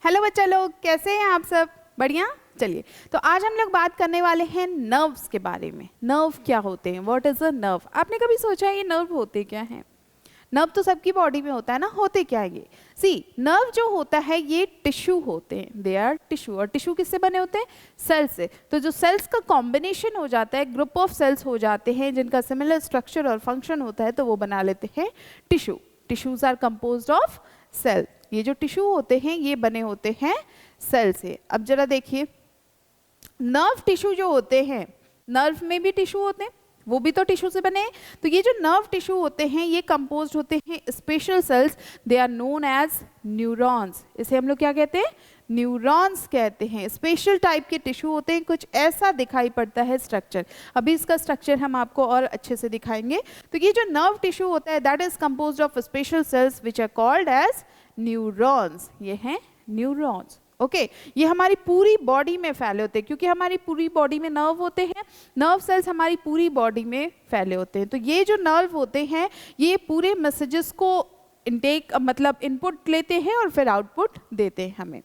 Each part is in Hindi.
हेलो बच्चा लोग, कैसे हैं आप सब? बढ़िया। चलिए, तो आज हम लोग बात करने वाले हैं नर्व्स के बारे में। नर्व क्या होते हैं? What is a nerve? आपने कभी सोचा ये नर्व होते क्या हैं? नर्व तो सबकी बॉडी में होता है ना, होते क्या है ये? सी, नर्व जो होता है ये टिश्यू होते हैं, दे आर टिश्यू। और टिश्यू किससे बने होते हैं? सेल से। तो जो सेल्स का कॉम्बिनेशन हो जाता है, ग्रुप ऑफ सेल्स हो जाते हैं जिनका सिमिलर स्ट्रक्चर और फंक्शन होता है, तो वो बना लेते हैं tissue. Tissues are composed of cell. ये जो टिश्यू होते हैं ये बने होते हैं सेल से। अब जरा देखिए, नर्व टिश्यू जो होते हैं, नर्व में भी टिश्यू होते हैं, वो भी तो टिश्यू से बने हैं। तो ये जो नर्व टिश्यू होते हैं ये कंपोज्ड होते हैं special cells, they are known as neurons. इसे हम लोग क्या कहते हैं? न्यूरॉन्स कहते हैं। स्पेशल टाइप के टिश्यू होते हैं, कुछ ऐसा दिखाई पड़ता है स्ट्रक्चर। अभी इसका स्ट्रक्चर हम आपको और अच्छे से दिखाएंगे। तो ये जो नर्व टिश्यू होता है that is composed of special cells which are called as neurons. ये हैं न्यूरॉन्स। ओके, ये हमारी पूरी बॉडी में फैले होते हैं, क्योंकि हमारी पूरी बॉडी में नर्व होते हैं। नर्व सेल्स हमारी पूरी बॉडी में फैले होते हैं। तो ये जो नर्व होते हैं ये पूरे मैसेजेस को इनटेक मतलब इनपुट लेते हैं और फिर आउटपुट देते हैं हमें।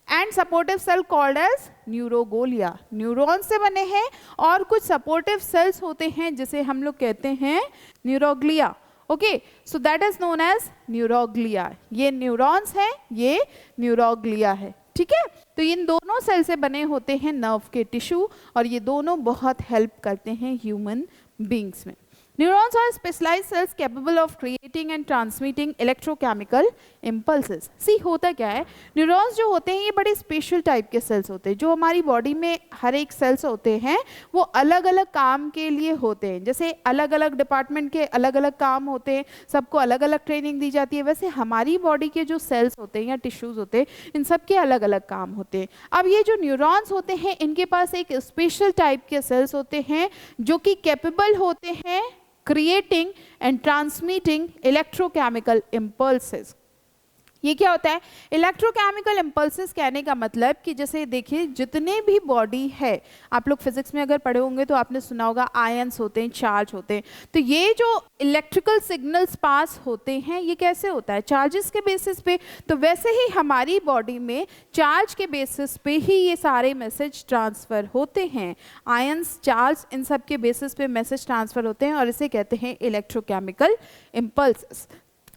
And supportive cell called as neuroglia, neuron से बने हैं। और कुछ सपोर्टिव सेल्स होते हैं जिसे हम लोग कहते हैं neuroglia. Okay, so that is known as neuroglia. ये न्यूरॉन्स हैं, ये न्यूरोग्लिया है। ठीक है, तो इन दोनों सेल से बने होते हैं नर्व के टिश्यू, और ये दोनों बहुत हेल्प करते हैं ह्यूमन बींग्स में। Neurons are specialised cells capable of creating and transmitting electrochemical impulses. See, होता क्या है, न्यूरॉन्स जो होते हैं ये बड़े स्पेशल टाइप के सेल्स होते हैं। जो हमारी बॉडी में हर एक सेल्स होते हैं वो अलग अलग काम के लिए होते हैं। जैसे अलग अलग डिपार्टमेंट के अलग अलग काम होते हैं, सबको अलग अलग ट्रेनिंग दी जाती है, वैसे हमारी बॉडी के जो सेल्स होते हैं या टिश्यूज होते हैं इन सब के अलग अलग काम होते हैं। अब ये जो न्यूरॉन्स होते हैं इनके पास एक स्पेशल टाइप के सेल्स होते हैं जो कि कैपेबल होते हैं creating and transmitting electrochemical impulses। ये क्या होता है? इलेक्ट्रोकेमिकल इम्पल्सेस कहने का मतलब कि जैसे देखिए जितने भी बॉडी है, आप लोग फिजिक्स में अगर पढ़े होंगे तो आपने सुना होगा आयंस होते हैं, चार्ज होते हैं। तो ये जो इलेक्ट्रिकल सिग्नल्स पास होते हैं ये कैसे होता है? चार्जेस के बेसिस पे। तो वैसे ही हमारी बॉडी में चार्ज के बेसिस पे ही ये सारे मैसेज ट्रांसफ़र होते हैं। आयंस, चार्ज, इन सब के बेसिस पे मैसेज ट्रांसफ़र होते हैं और इसे कहते हैं इलेक्ट्रोकेमिकल इम्पल्सेस।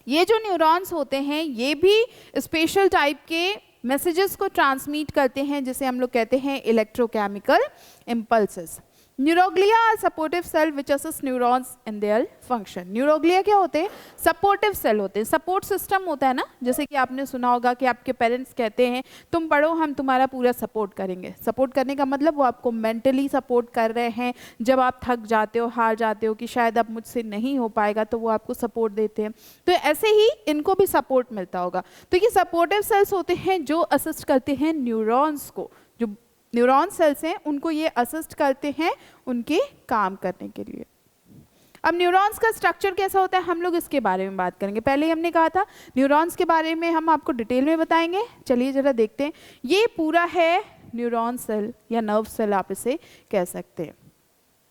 ये जो न्यूरॉन्स होते हैं ये भी स्पेशल टाइप के मैसेजेस को ट्रांसमिट करते हैं जिसे हम लोग कहते हैं electrochemical impulses. Neuroglia are supportive cell which assist neurons in their function. Neuroglia क्या होते हैं? सपोर्टिव सेल होते हैं। सपोर्ट सिस्टम होता है ना, जैसे कि आपने सुना होगा कि आपके पेरेंट्स कहते हैं तुम पढ़ो, हम तुम्हारा पूरा सपोर्ट करेंगे। सपोर्ट करने का मतलब वो आपको मेंटली सपोर्ट कर रहे हैं। जब आप थक जाते हो, हार जाते हो कि शायद अब मुझसे नहीं हो पाएगा, तो वो आपको सपोर्ट देते हैं। तो ऐसे ही इनको भी सपोर्ट मिलता होगा। तो ये सपोर्टिव सेल्स होते हैं जो असिस्ट करते हैं न्यूरॉन्स को। जो न्यूरॉन सेल्स हैं उनको ये असिस्ट करते हैं उनके काम करने के लिए। अब न्यूरॉन्स का स्ट्रक्चर कैसा होता है हम लोग इसके बारे में बात करेंगे। पहले ही हमने कहा था न्यूरॉन्स के बारे में हम आपको डिटेल में बताएंगे। चलिए जरा देखते हैं। ये पूरा है न्यूरॉन सेल या नर्व सेल आप इसे कह सकते हैं।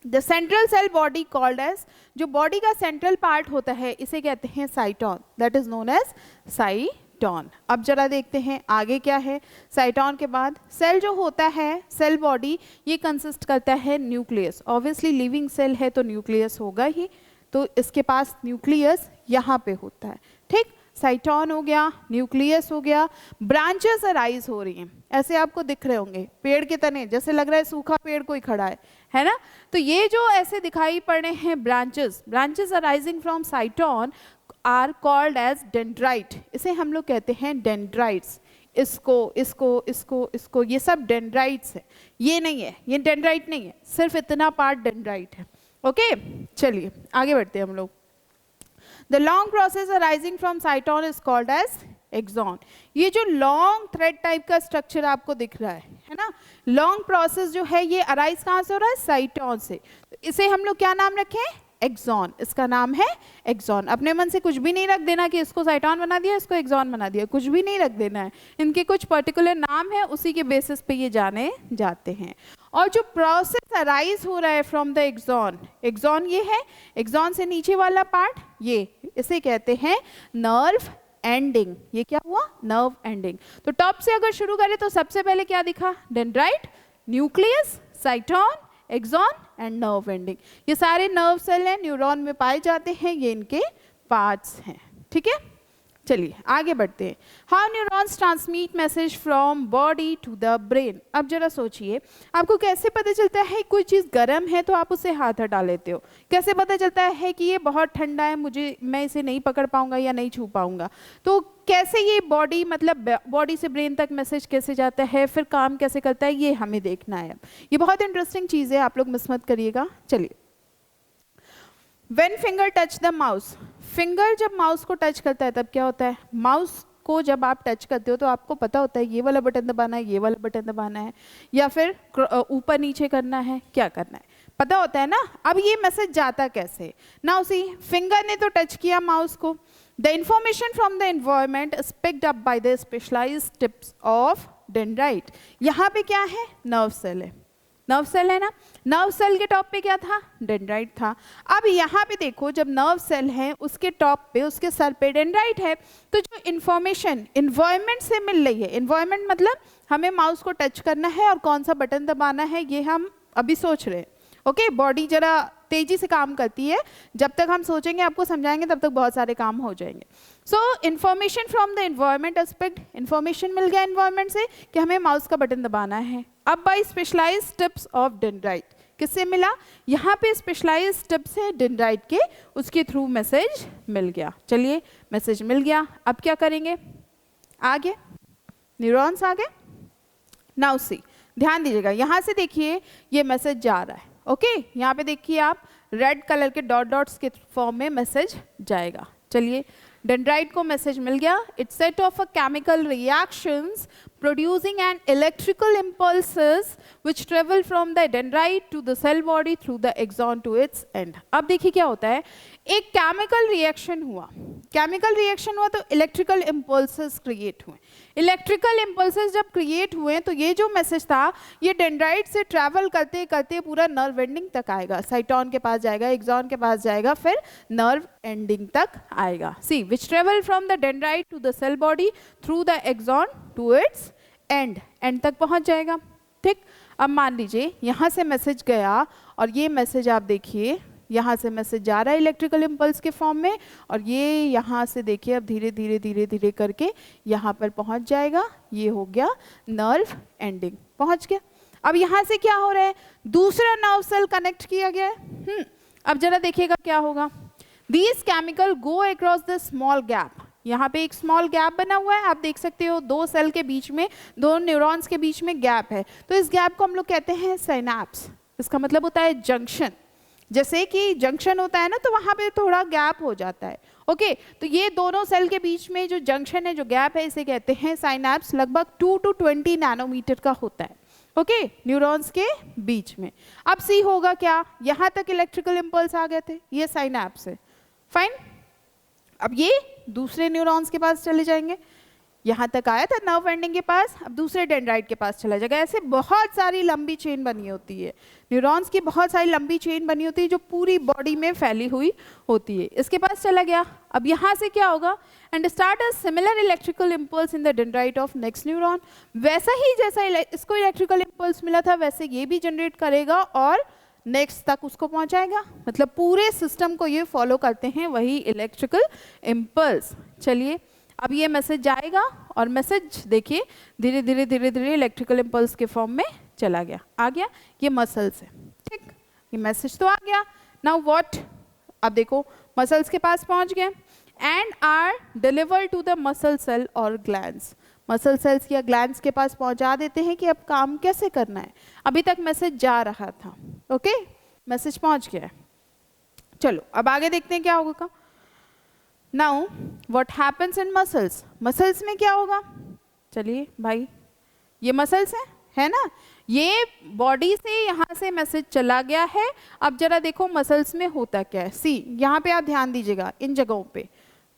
The central cell body called as, जो बॉडी का सेंट्रल पार्ट होता है इसे कहते हैं cyton, that is known as cyton. अब जरा देखते हैं आगे क्या है। साइटोन के बाद सेल जो होता है, सेल बॉडी, ये कंसिस्ट करता है न्यूक्लियस। ऑब्वियसली लिविंग सेल है तो न्यूक्लियस होगा ही, तो इसके पास न्यूक्लियस यहाँ पे होता है। ठीक, साइटोन हो गया, न्यूक्लियस हो गया, ब्रांचेस अराइज हो रही हैं, ऐसे आपको दिख रहे होंगे पेड़ के तने, जैसे लग रहा है सूखा पेड़ कोई खड़ा है ना। तो ये जो ऐसे दिखाई पड़ रहे हैं branches arising from cyton are called as dendrite. इसे हम लोग कहते हैं डेंड्राइट्स। इसको ये सब डेंड्राइट्स है। ये नहीं है, ये डेंड्राइट नहीं है, सिर्फ इतना पार्ट डेंड्राइट है। ओके, चलिए आगे बढ़ते हैं हम लोग। The long process arising from cytosol is called as axon. ये जो लॉन्ग थ्रेड टाइप का स्ट्रक्चर आपको दिख रहा है ना, लॉन्ग प्रोसेस जो है ये अराइज कहाँ से हो रहा है? साइटोन से। तो इसे हम लोग क्या नाम रखें? एक्सॉन। इसका नाम है एक्सॉन। अपने मन से कुछ भी नहीं रख देना कि इसको साइटोन बना दिया, इसको एक्सॉन बना दिया, कुछ भी नहीं रख देना है। इनके कुछ पर्टिकुलर नाम है, उसी के बेसिस पे ये जाने जाते हैं। और जो प्रोसेस अराइज हो रहा है फ्रॉम द एक्सॉन, एक्सॉन ये है, एक्सॉन से नीचे वाला पार्ट ये, इसे कहते हैं नर्व एंडिंग, ये क्या हुआ, नर्व एंडिंग। तो टॉप से अगर शुरू करें तो सबसे पहले क्या दिखा, dendrite, nucleus, cyton, axon and nerve ending. ये सारे नर्व सेल हैं, न्यूरॉन में पाए जाते हैं, ये इनके पार्ट्स हैं। ठीक है, चलिए आगे बढ़ते हैं। How neurons transmit message from body to the brain. अब जरा सोचिए, आपको कैसे पता चलता है कोई चीज़ गर्म है तो आप उसे हाथ हटा लेते हो, कैसे पता चलता है कि ये बहुत ठंडा है, मैं इसे नहीं पकड़ पाऊंगा या नहीं छू पाऊंगा। तो कैसे ये बॉडी, मतलब बॉडी से ब्रेन तक मैसेज कैसे जाता है, फिर काम कैसे करता है, ये हमें देखना है। ये बहुत इंटरेस्टिंग चीज़ है, आप लोग मिस मत करिएगा। चलिए, When finger touch the mouse, finger जब माउस को टच करता है तब क्या होता है, माउस को जब आप टच करते हो तो आपको पता होता है ये वाला बटन दबाना है, ये वाला बटन दबाना है, या फिर ऊपर नीचे करना है, क्या करना है, पता होता है ना। अब ये मैसेज जाता कैसे ना, उसी फिंगर ने तो टच किया माउस को। The information from the environment is picked up by the specialized tips of dendrite. यहाँ पे क्या है, नर्व सेल है, नर्व सेल है ना। नर्व सेल के टॉप पे क्या था, डेंड्राइट था। अब यहाँ पे देखो, जब नर्व सेल है उसके टॉप पे, उसके सर पे डेंड्राइट है, तो जो इन्फॉर्मेशन इन्वायरमेंट से मिल रही है, इन्वायरमेंट मतलब हमें माउस को टच करना है और कौन सा बटन दबाना है, ये हम अभी सोच रहे हैं। ओके, बॉडी जरा तेजी से काम करती है, जब तक हम सोचेंगे, आपको समझाएंगे, तब तक बहुत सारे काम हो जाएंगे। So information from the environment aspect, information मिल गया एनवायरमेंट से कि हमें माउस का बटन दबाना है। अब by specialized tips of dendrite, किससे मिला, यहाँ पे स्पेशलाइज्ड टिप्स है डेंड्राइट के, उसके थ्रू मैसेज मिल गया। चलिए, मैसेज मिल गया, अब क्या करेंगे, आगे न्यूरॉन्स आगे। नाउ सी, ध्यान दीजिएगा, यहाँ से देखिए ये मैसेज जा रहा है। ओके, यहाँ पे देखिए आप, रेड कलर के डॉट डॉट्स के फॉर्म में मैसेज जाएगा। चलिए, डेंड्राइट को मैसेज मिल गया। It's set of a chemical reactions producing an electrical impulses which travel from the dendrite to the cell body through the axon to its end। अब देखिए क्या होता है, एक केमिकल रिएक्शन हुआ, केमिकल रिएक्शन हुआ तो इलेक्ट्रिकल इम्पल्सेस क्रिएट हुए। इलेक्ट्रिकल इम्पल्सेस जब क्रिएट हुए तो ये जो मैसेज था ये डेंड्राइट से ट्रैवल करते करते पूरा नर्व एंडिंग तक आएगा, साइटोन के पास जाएगा, एक्सॉन के पास जाएगा, फिर नर्व एंडिंग तक आएगा। See, which travel from the dendrite to the cell body through the axon to its end, end तक पहुंच जाएगा। ठीक, अब मान लीजिए यहाँ से मैसेज गया और ये मैसेज आप देखिए, यहाँ से मैसेज जा रहा है इलेक्ट्रिकल इम्पल्स के फॉर्म में, और ये यहाँ से देखिए अब धीरे धीरे धीरे धीरे करके यहाँ पर पहुँच जाएगा। ये हो गया नर्व एंडिंग, पहुँच गया। अब यहाँ से क्या हो रहा है, दूसरा नर्व सेल कनेक्ट किया गया है। अब जरा देखिएगा क्या होगा, these chemical go across the small gap. यहाँ पे एक स्मॉल गैप बना हुआ है, आप देख सकते हो, दो सेल के बीच में, दो न्यूरॉन्स के बीच में गैप है, तो इस गैप को हम लोग कहते हैं सिनैप्स। इसका मतलब होता है जंक्शन, जैसे कि जंक्शन होता है ना, तो वहाँ पे थोड़ा गैप हो जाता है। ओके, तो ये दोनों सेल के बीच में जो जंक्शन है, जो गैप है, इसे कहते हैं सिनैप्स। लगभग 2 to 20 नैनोमीटर का होता है, ओके, न्यूरॉन्स के बीच में। अब सी होगा क्या, यहाँ तक इलेक्ट्रिकल इम्पल्स आ गए थे, ये सिनैप्स है, फाइन। अब ये दूसरे न्यूरॉन्स के पास चले जाएंगे, यहाँ तक आया था नर्व एंडिंग के पास, अब दूसरे डेंड्राइट के पास चला जाएगा। ऐसे बहुत सारी लंबी चेन बनी होती है, न्यूरॉन्स की बहुत सारी लंबी चेन बनी होती है जो पूरी बॉडी में फैली हुई होती है। इसके पास चला गया, अब यहाँ से क्या होगा, and start a similar electrical impulse in the dendrite of next neuron. वैसा ही जैसा इसको इलेक्ट्रिकल इम्पल्स मिला था वैसे ये भी जनरेट करेगा और नेक्स्ट तक उसको पहुंचाएगा। मतलब पूरे सिस्टम को ये फॉलो करते हैं वही इलेक्ट्रिकल इम्पल्स। चलिए, अब ये मैसेज जाएगा और मैसेज देखिए धीरे धीरे धीरे धीरे इलेक्ट्रिकल इम्पल्स के फॉर्म में चला गया, आ गया, ये मसल्स है। ठीक, ये मैसेज तो आ गया। नाउ व्हाट, अब देखो मसल्स के पास पहुंच गए and are deliver to the muscle cell और ग्लैंड्स। मसल सेल्स या ग्लैंड्स के पास पहुंचा देते हैं कि अब काम कैसे करना है। अभी तक मैसेज जा रहा था, ओके, मैसेज पहुंच गया है। चलो अब आगे देखते हैं क्या होगा। Now what happens in muscles, muscles में क्या होगा। चलिए भाई, ये मसल्स है ना, ये बॉडी से यहाँ से मैसेज चला गया है। अब जरा देखो मसल्स में होता क्या है। सी, यहाँ पे आप ध्यान दीजिएगा, इन जगहों पे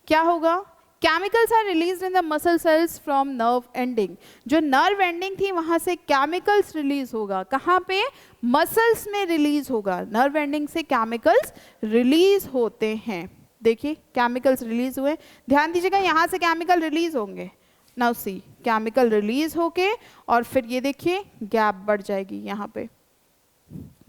क्या होगा, chemicals are release in the muscle cells from nerve ending. जो नर्व एंडिंग थी वहाँ से केमिकल्स रिलीज होगा, कहाँ पे, मसल्स में रिलीज होगा। नर्व एंडिंग से केमिकल्स रिलीज होते हैं, देखिए केमिकल्स रिलीज हुए, ध्यान दीजिएगा यहाँ से केमिकल रिलीज होंगे। नाउ सी केमिकल रिलीज होके और फिर ये देखिए गैप बढ़ जाएगी यहाँ पे।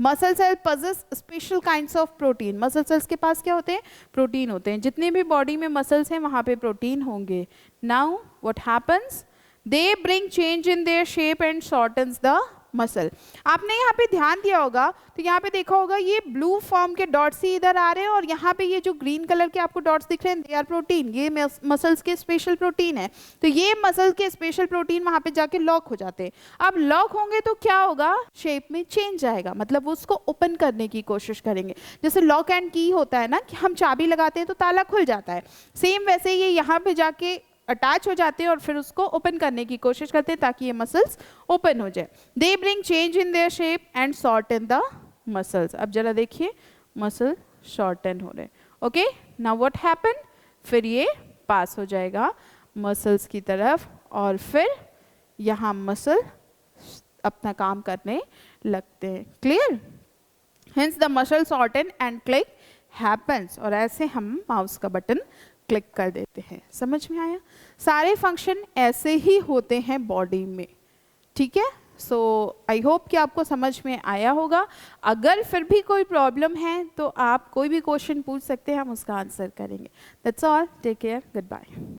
Muscle cell possess special kinds of protein, muscle cells के पास क्या होते हैं, प्रोटीन होते हैं, जितने भी बॉडी में मसल्स हैं वहाँ पे प्रोटीन होंगे। Now what happens, they bring change in their shape and shortens the muscle. आपने यहाँ पे ध्यान दिया होगा तो यहाँ पे देखा होगा ये ब्लू फॉर्म के डॉट्स ही इधर आ रहे हैं और यहाँ पे ये जो ग्रीन कलर के आपको डॉट्स दिख रहे हैं दे आर प्रोटीन, ये मसल्स के स्पेशल प्रोटीन है। तो ये मसल के स्पेशल प्रोटीन वहाँ पे जाके लॉक हो जाते हैं। अब लॉक होंगे तो क्या होगा, शेप में चेंज आएगा, मतलब उसको ओपन करने की कोशिश करेंगे। जैसे लॉक एंड की होता है ना कि हम चाबी लगाते हैं तो ताला खुल जाता है, सेम वैसे ये यहाँ पे जाके अटैच हो जाते हैं और फिर उसको ओपन करने की कोशिश करते हैं ताकि ये मसल्स ओपन हो जाए। दे bring change in their shape and shorten the muscles. अब जरा देखिए मसल शॉर्टन हो रहे, ओके। नाउ व्हाट हैपन, फिर ये पास हो जाएगा मसल्स की तरफ और फिर यहाँ मसल अपना काम करने लगते हैं। Clear, hence the muscle shorten and click happens, और ऐसे हम माउस का बटन क्लिक कर देते हैं। समझ में आया, सारे फंक्शन ऐसे ही होते हैं बॉडी में, ठीक है। सो आई होप कि आपको समझ में आया होगा। अगर फिर भी कोई प्रॉब्लम है तो आप कोई भी क्वेश्चन पूछ सकते हैं, हम उसका आंसर करेंगे। That's all, take care, good bye.